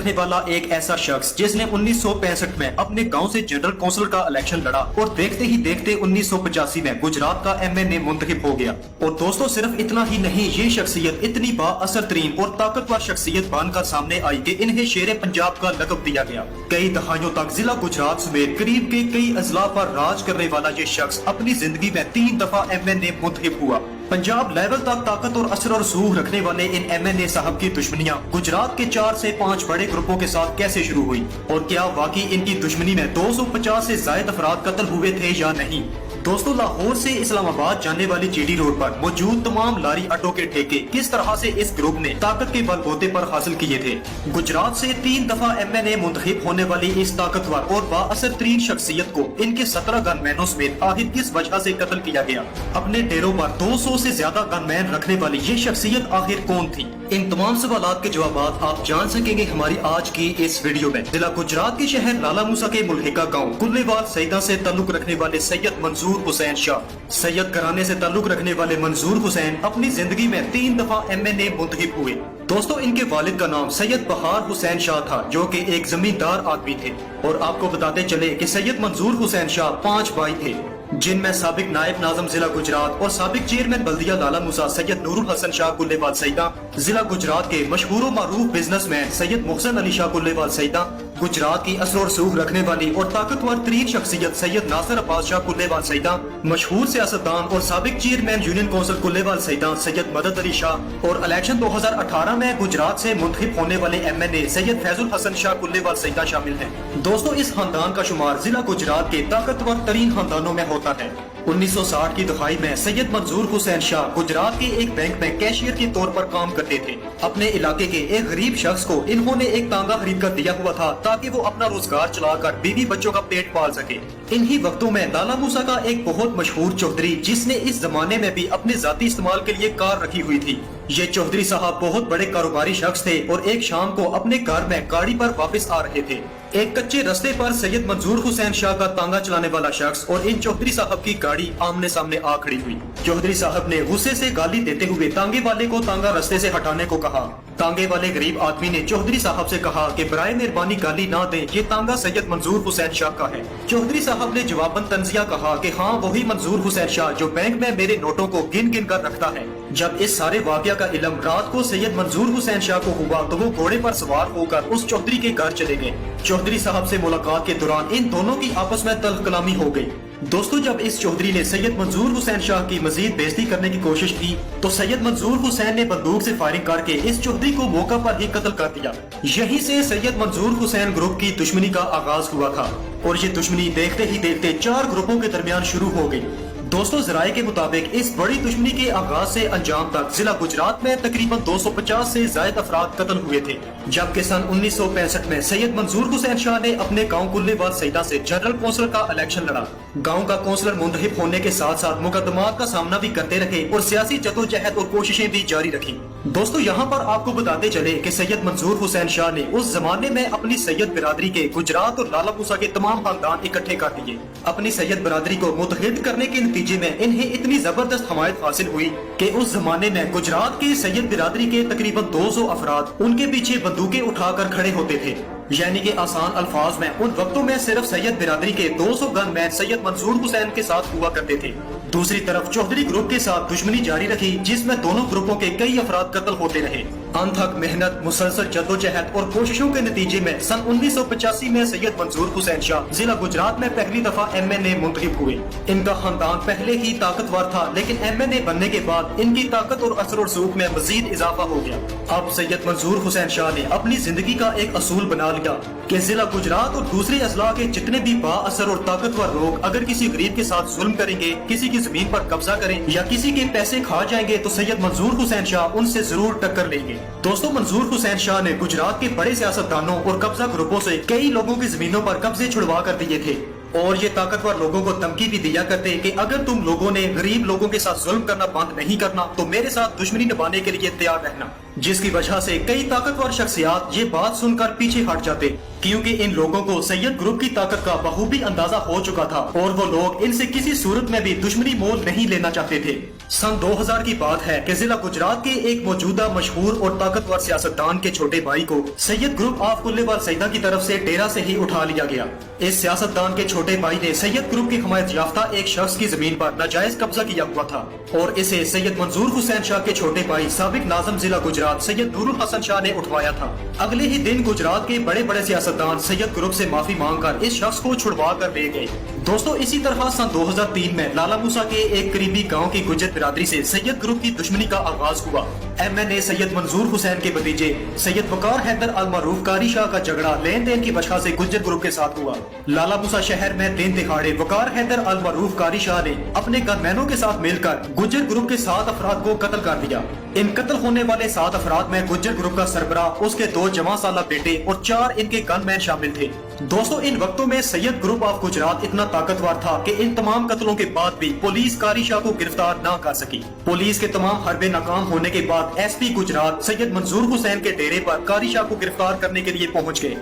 रखने वाला एक ऐसा शख्स जिसने 1965 में अपने गांव से जनरल कौंसिल का इलेक्शन लड़ा और देखते ही देखते 1985 में गुजरात का MNA मुंतखब हो गया। और दोस्तों सिर्फ इतना ही नहीं, ये शख्सियत इतनी बाअसर तरीन और ताकतवर शख्सियत बनकर सामने आई कि इन्हें शेर पंजाब का लक़ब दिया गया। कई दहाइयों तक जिला गुजरात समेत करीब के कई अजला पर राज करने वाला ये शख्स अपनी जिंदगी में 3 दफा MNA मुंतखब हुआ। पंजाब लेवल तक ताकत और असर और सूह रखने वाले इन MNA साहब की दुश्मनियां गुजरात के 4 से 5 बड़े ग्रुपों के साथ कैसे शुरू हुई और क्या वाकई इनकी दुश्मनी में 250 से ज्यादा अफराद कत्ल हुए थे या नहीं। दोस्तों लाहौर से इस्लामाबाद जाने वाली GD रोड पर मौजूद तमाम लारी अड्डों के ठेके किस तरह से इस ग्रुप ने ताकत के बलबूते पर हासिल किए थे। गुजरात से 3 दफा MNA मुंतखब होने वाली इस ताकतवर और बाअसर तरीन शख्सियत को इनके 17 गनमैनों समेत आखिर किस वजह से कत्ल किया गया। अपने डेरों पर 200 से ज्यादा गनमैन रखने वाली ये शख्सियत आखिर कौन थी। इन तमाम सवालात के जवाब आप जान सकेंगे हमारी आज की इस वीडियो में। जिला गुजरात के शहर लाला मूसा के मुल्हिका गाँव कुल्लेवाल सईदा से ताल्लुक रखने वाले सैयद मंजूर हुसैन शाह सैयद घराने से ताल्लुक रखने वाले मंजूर हुसैन अपनी जिंदगी में 3 दफा MNA मुंतखब हुए। दोस्तों इनके वालिद का नाम सैयद बहार हुसैन शाह था जो कि एक जमींदार आदमी थे। और आपको बताते चले कि सैयद मंजूर हुसैन शाह 5 भाई थे, जिनमें साबिक नायब नाज़म जिला गुजरात और साबिक चेयरमैन बल्दिया लाला मूसा सैयद नूरुल हसन शाह कुल्लेवाल सईदा, जिला गुजरात के मशहूर और मारूफ बिजनेसमैन सैयद मोहसिन अली शाह कुल्लेवाल सईदा, गुजरात की असर और सूह रखने वाली और ताकतवर तरीन शख्सियत सैयद नासिर अब्बास शाह कुल्लेवाल सईदा, मशहूर सियासतदान और साबिक chairman union council Kullewal Saeeda Syed Madad Ali Shah और इलेक्शन 2018 में गुजरात से मुंतखब होने वाले MNA सैयद फैजुल हसन शाह कुल्लेवाल सईदा शामिल हैं। दोस्तों इस खानदान का शुमार जिला गुजरात के ताकतवर तरीन खानदानों में होता है। 1960 की दहाई में सैयद मंजूर हुसैन शाह गुजरात के एक बैंक में कैशियर के तौर पर काम करते थे। अपने इलाके के एक गरीब शख्स को इन्होंने एक तांगा खरीद कर दिया हुआ था ताकि वो अपना रोजगार चलाकर बीवी बच्चों का पेट पाल सके। इन्हीं वक्तों में लाला मूसा का एक बहुत मशहूर चौधरी जिसने इस जमाने में भी अपने जाती इस्तेमाल के लिए कार रखी हुई थी। ये चौधरी साहब बहुत बड़े कारोबारी शख्स थे और एक शाम को अपने घर में गाड़ी पर वापस आ रहे थे। एक कच्चे रास्ते पर सैयद मंजूर हुसैन शाह का तांगा चलाने वाला शख्स और इन चौधरी साहब की गाड़ी आमने सामने आ खड़ी हुई। चौधरी साहब ने गुस्से से गाली देते हुए तांगे वाले को तांगा रास्ते से हटाने को कहा। तांगे वाले गरीब आदमी ने चौधरी साहब से कहा कि बराए मेहरबानी गाली ना दें, ये तांगा सैयद मंजूर हुसैन शाह का है। चौधरी साहब ने जवाबन तंजिया कहा कि हाँ वही मंजूर हुसैन शाह जो बैंक में मेरे नोटों को गिन गिन कर रखता है। जब इस सारे वाकया का इल्म रात को सैयद मंजूर हुसैन शाह को हुआ तो वो घोड़े पर सवार होकर उस चौधरी के घर चले गए। चौधरी साहब से मुलाकात के दौरान इन दोनों की आपस में तल्ख कलामी हो गई। दोस्तों जब इस चौधरी ने सैयद मंजूर हुसैन शाह की मजीद बेइज्जती करने की कोशिश की तो सैयद मंजूर हुसैन ने बंदूक से फायरिंग करके इस चौधरी को मौका पर ही कत्ल कर दिया। यहीं से सैयद मंजूर हुसैन ग्रुप की दुश्मनी का आगाज हुआ था और ये दुश्मनी देखते ही देखते 4 ग्रुपों के दरमियान शुरू हो गई। दोस्तों जराये के मुताबिक इस बड़ी दुश्मनी के आगाज से अंजाम तक जिला गुजरात में तकरीबन 250 से ज्यादा अफराद कत्ल हुए थे। जबकि सन 1965 में सैयद मंजूर हुसैन शाह ने अपने गांव कुल्लेवाल सईदा से जनरल कौंसिल का इलेक्शन लड़ा। गांव का कौंसलर मुंतखब होने के साथ साथ मुकदमात का सामना भी करते रहे और सियासी जदोजहद और कोशिशें भी जारी रखी। दोस्तों यहाँ पर आपको बताते चले कि सैयद मंजूर हुसैन शाह ने उस जमाने में अपनी सैयद बिरादरी के गुजरात और लाला मूसा के तमाम खानदान इकट्ठे कर दिए। अपनी सैयद बिरादरी को मुत्तहिद करने के नतीजे में इन्हें इतनी जबरदस्त हमायत हासिल हुई कि उस जमाने में गुजरात की सैयद बिरादरी के तकरीबन 200 अफराद उनके पीछे बंदूकें उठाकर खड़े होते थे। यानी कि आसान अल्फाज में उन वक्तों में सिर्फ सैयद बिरादरी के 200 गनमैन सैयद मंजूर हुसैन के साथ हुआ करते थे। दूसरी तरफ चौधरी ग्रुप के साथ दुश्मनी जारी रखी जिसमें दोनों ग्रुपों के कई अफराद कत्ल होते रहे। अनथक मेहनत, मुसलसल जद्दोजहद और कोशिशों के नतीजे में सन 1985 में सैयद मंजूर हुसैन शाह जिला गुजरात में पहली दफा MNA मुंतखब हुए। इनका खानदान पहले ही ताकतवर था लेकिन MNA बनने के बाद इनकी ताकत और असर और सूख में मजीद इजाफा हो गया। अब सैयद मंजूर हुसैन शाह ने अपनी जिंदगी का एक असूल बना लिया कि जिला गुजरात और दूसरे अजला के जितने भी बाअसर और ताकतवर लोग अगर किसी गरीब के साथ जुल्म करेंगे, किसी की जमीन पर कब्जा करें या किसी के पैसे खा जाएंगे तो सैयद मंजूर हुसैन शाह उनसे जरूर टक्कर लेंगे। दोस्तों मंजूर हुसैन शाह ने गुजरात के बड़े सियासतदानों और कब्जा ग्रुपों से कई लोगों की जमीनों पर कब्जे छुड़वा कर दिए थे और ये ताकतवर लोगों को धमकी भी दिया करते कि अगर तुम लोगों ने गरीब लोगों के साथ जुल्म करना बंद नहीं करना तो मेरे साथ दुश्मनी निभाने के लिए तैयार रहना। जिसकी वजह से कई ताकतवर शख्सियात ये बात सुनकर पीछे हट जाते क्योंकि इन लोगों को सैयद ग्रुप की ताकत का बखूबी अंदाजा हो चुका था और वो लोग इनसे किसी सूरत में भी दुश्मनी मोल नहीं लेना चाहते थे। सन 2000 की बात है कि जिला गुजरात के एक मौजूदा मशहूर और ताकतवर सियासतदान के छोटे भाई को सैयद ग्रुप ऑफ कुल्लेवाल सईदा की तरफ से डेरा से ही उठा लिया गया। इस सियासतदान के छोटे भाई ने सैयद ग्रुप की हिमायत याफ्ता एक शख्स की जमीन पर नाजायज कब्जा किया हुआ था और इसे सैयद मंजूर हुसैन शाह के छोटे भाई साबिक नाज़िम जिला गुजरात सैयद नूरुल हसन शाह ने उठवाया था। अगले ही दिन गुजरात के बड़े बड़े सियासतदान सैयद ग्रुप से माफी मांगकर इस शख्स को छुड़वा कर ले गए। दोस्तों, इसी तरह सन 2003 में लाला मूसा के एक करीबी गांव की गुज्जर बिरादरी से सैयद ग्रुप की दुश्मनी का आगाज हुआ। MNA सैयद मंजूर हुसैन के भतीजे सैयद वकार हैदर अल मरूफ कारी शाह का झगड़ा लेन देन की वजह से गुज्जर ग्रुप के साथ हुआ। लाला मूसा शहर में दिन दिहाड़े वकार हैदर अल मरूफ कारी शाह ने अपने गनमैनों के साथ मिलकर गुज्जर ग्रुप के 7 अफराद को कत्ल कर दिया। इन कत्ल होने वाले 7 अफराद में गुज्जर ग्रुप का सरबराह, उसके 2 जवां साला बेटे और 4 इनके गनमैन शामिल थे। दोस्तों, इन वक्तों में सैयद ग्रुप ऑफ गुजरात इतना ताकतवर था कि इन तमाम कत्लों के बाद भी पुलिस कारी शाह को गिरफ्तार न कर सकी। पुलिस के तमाम हरबे नाकाम होने के बाद SP गुजरात सैयद मंजूर हुसैन के डेरे पर कारी शाह को गिरफ्तार करने के लिए पहुंच गए,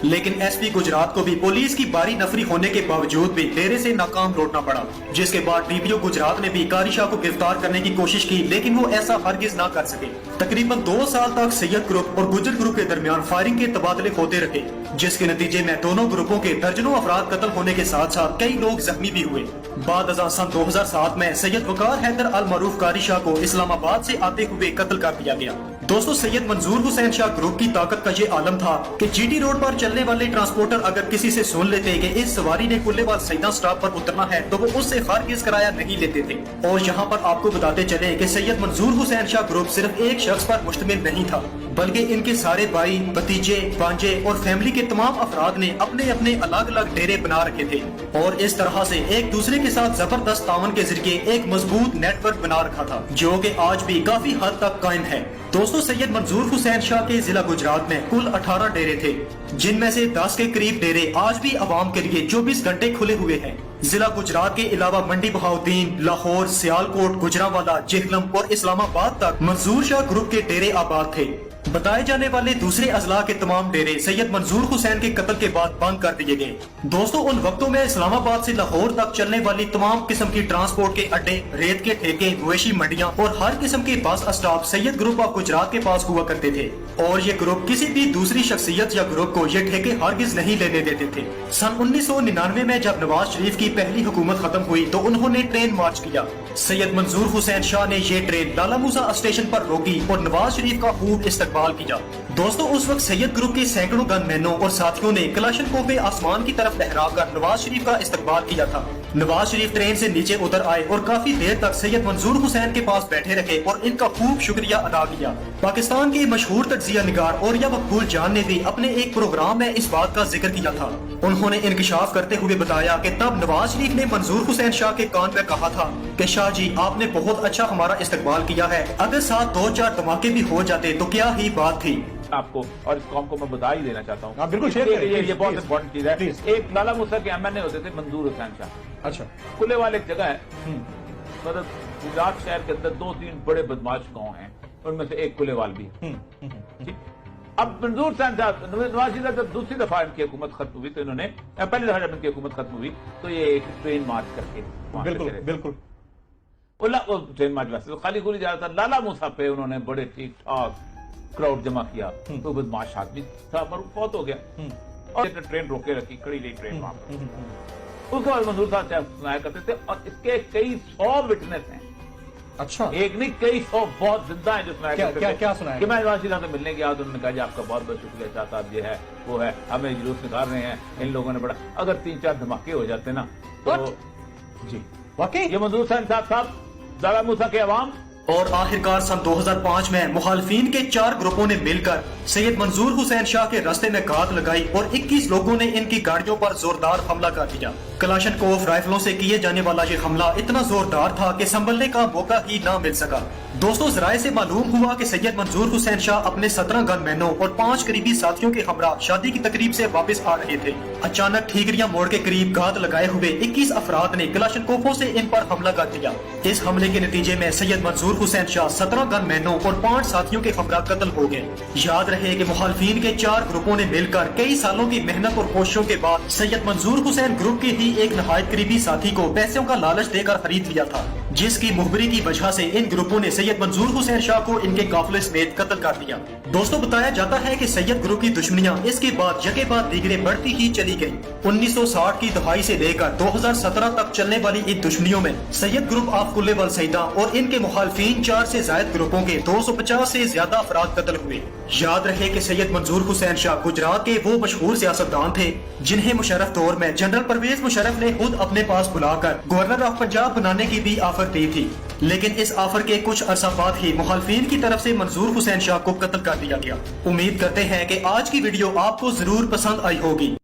लेकिन SP गुजरात को भी पुलिस की बारी नफरी होने के बावजूद भी डेरे से नाकाम लौटना पड़ा, जिसके बाद DPO गुजरात ने भी कारी शाह को गिरफ्तार करने की कोशिश की, लेकिन वो ऐसा हरगिज ना कर सके। तकरीबन 2 साल तक सैयद ग्रुप और गुज्जर ग्रुप के दरमियान फायरिंग के तबादले होते रहे, जिसके नतीजे में दोनों ग्रुपों के दर्जनों अफराद कत्ल होने के साथ साथ कई लोग जख्मी भी हुए। बाद अज़ां सन 2007 में सैयद वकार हैदर अल मरूफ कारी शाह को इस्लामाबाद से आते हुए कत्ल कर दिया गया। दोस्तों, सैयद मंजूर हुसैन शाह ग्रुप की ताकत का ये आलम था कि GT रोड पर चलने वाले ट्रांसपोर्टर अगर किसी से सुन लेते कि इस सवारी ने कुल्लेवाल सईदा स्टॉप पर उतरना है तो वो उससे हरगिज़ किराया नहीं लेते थे। और यहाँ पर आपको बताते चले कि सैयद मंजूर हुसैन शाह ग्रुप सिर्फ एक शख्स पर मुश्तमिल नहीं था, बल्कि इनके सारे भाई, भतीजे, भांजे और फैमिली के तमाम अफराद ने अपने अपने अलग अलग डेरे बना रखे थे और इस तरह से एक दूसरे के साथ जबरदस्त तावन के जरिए एक मजबूत नेटवर्क बना रखा था, जो कि आज भी काफी हद तक कायम है। दोस्तों, सैयद मंजूर हुसैन शाह के जिला गुजरात में कुल 18 डेरे थे, जिनमें से 10 के करीब डेरे आज भी आवाम के लिए 24 घंटे खुले हुए हैं। जिला गुजरात के अलावा मंडी बहाउद्दीन, लाहौर, सियालकोट, गुजरांवाला, जेहलम और इस्लामाबाद तक मंजूर शाह ग्रुप के डेरे आबाद थे। बताए जाने वाले दूसरे अजला के तमाम डेरे सैयद मंजूर हुसैन के कत्ल के बाद बंद कर दिए गए। दोस्तों, उन वक्तों में इस्लामाबाद से लाहौर तक चलने वाली तमाम किस्म की ट्रांसपोर्ट के अड्डे, रेत के ठेके, मवेशी मंडियां और हर किस्म के bus stop Syed group of Gujarat के पास हुआ करते थे और ये ग्रुप किसी भी दूसरी शख्सियत या ग्रुप को ये ठेके हरगिज नहीं लेने देते थे। सन 1999 में जब नवाज शरीफ की पहली हुकूमत खत्म हुई तो उन्होंने ट्रेन मार्च किया। सैयद मंजूर हुसैन शाह ने ये ट्रेन लाला मूसा स्टेशन पर रोकी और नवाज शरीफ का खूब इस्तकबाल किया। दोस्तों, उस वक्त सैयद ग्रुप के सैकड़ों गनमैनों और साथियों ने कलाशनकोव आसमान की तरफ लहराकर नवाज शरीफ का इस्तकबाल किया था। नवाज शरीफ ट्रेन से नीचे उतर आए और काफी देर तक सैयद मंजूर हुसैन के पास बैठे रहे और इनका खूब शुक्रिया अदा किया। पाकिस्तान के मशहूर तज्जिया निगार औरिया मकबूल जान ने भी अपने एक प्रोग्राम में इस बात का जिक्र किया था। उन्होंने इंकशाफ करते हुए बताया कि तब नवाज शरीफ ने मंजूर हुसैन शाह के कान में कहा था कि शाह जी, आपने बहुत अच्छा हमारा इस्तकबाल किया है, अगर साथ 2-4 धमाके भी हो जाते तो क्या ही बात थी। आपको और इस कौम को मैं बधाई देना चाहता हूँ। आप बिल्कुल शेयर करें, ये बहुत इंपॉर्टेंट चीज है। एक लाला मूसा के MNA होते थे मंजूर हुसैन शाह। अच्छा, कुल्लेवाल एक जगह है, मतलब गुजरात शहर के अंदर 2-3 बड़े बदमाश गांव हैं, उनमें से एक कुल्लेवाल भी है। ठीक? अब मंजूर हुसैन साहब, नवाज शरीफ जब दूसरी दफा इनकी हुकूमत खत्म हुई तो इन्होंने, पहली दफा जब इनकी हुकूमत खत्म हुई तो ये एक ट्रेन मार्च करके बिल्कुल ट्रेन मार्च वैसे तो खाली गोली जा रहा था, लाला मूसा पे उन्होंने बड़े ठीक ठाक क्राउड जमा किया तो बदमाश आदमी था पर फौत हो गया और ट्रेन रोके रखी, खड़ी रही ट्रेन वहां पर। उसके बाद मंजूर साहब सुनाया करते थे और इसके कई 100 विटनेस हैं। अच्छा, एक नहीं कई 100 बहुत जिंदा है जो सुनाया करते थे। क्या सुनाया? कि मैं नवाज शरीफ से मिलने गया तो उन्होंने कहा जी आपका बहुत बहुत शुक्रिया शाह साहब, ये है वो है, हमें जुलूस निकाल रहे हैं इन लोगों ने बड़ा, अगर 3-4 धमाके हो जाते ना तो जी वाकई ये मंजूर साहब लाला मूसा के अवाम। और आखिरकार सन 2005 में मुखालफीन के 4 ग्रुपों ने मिलकर सैयद मंजूर हुसैन शाह के रास्ते में घात लगाई और 21 लोगों ने इनकी गाड़ियों पर जोरदार हमला कर दिया। कलाशनकोव राइफलों से किए जाने वाला ये हमला इतना जोरदार था कि संभलने का मौका ही ना मिल सका। दोस्तों, जराये से मालूम हुआ कि सैयद मंजूर हुसैन शाह अपने 17 गनमैनों और 5 करीबी साथियों के हमरा शादी की तकरीब से वापस आ रहे थे। अचानक ठीकरिया मोड़ के करीब घात लगाए हुए 21 अफराद ने कलाशनकोवों से इन पर हमला कर दिया। इस हमले के नतीजे में सैयद मंजूर हुसैन शाह 17 गनमैनों और 5 साथियों के हमरा कत्ल हो गए। याद रहे कि मुखालफीन के 4 ग्रुपों ने मिलकर कई सालों की मेहनत और कोशिशों के बाद सैयद मंजूर हुसैन ग्रुप के ही एक नहायत करीबी साथी को पैसों का लालच देकर खरीद लिया था, जिसकी मुखबिरी की वजह से इन ग्रुपों ने सैयद मंजूर हुसैन शाह को इनके काफिले समेत कत्ल कर दिया। दोस्तों बताया जाता है कि सैयद ग्रुप की दुश्मनियां इसके बाद यके बाद दीगरे बढ़ती ही चली गई। 1960 की दहाई से लेकर 2017 तक चलने वाली इन दुश्मनियों में सैयद ग्रुप ऑफ कुल्ले वल सईदा और इनके मुखालफीन 4 से ज्यादा ग्रुपों के 250 से ज्यादा अफराद कत्ल हुए। याद रहे कि सैयद मंजूर हुसैन शाह गुजरात के वो मशहूर सियासतदान थे जिन्हें मुशर्रफ दौर में जनरल परवेज मुशर्रफ ने खुद अपने पास बुलाकर गवर्नर ऑफ पंजाब बनाने की भी ऑफर दी थी, लेकिन इस ऑफर के कुछ अरसा बाद ही मुखालफीन की तरफ से मंजूर हुसैन शाह को कत्ल कर दिया गया। उम्मीद करते हैं कि आज की वीडियो आपको जरूर पसंद आई होगी।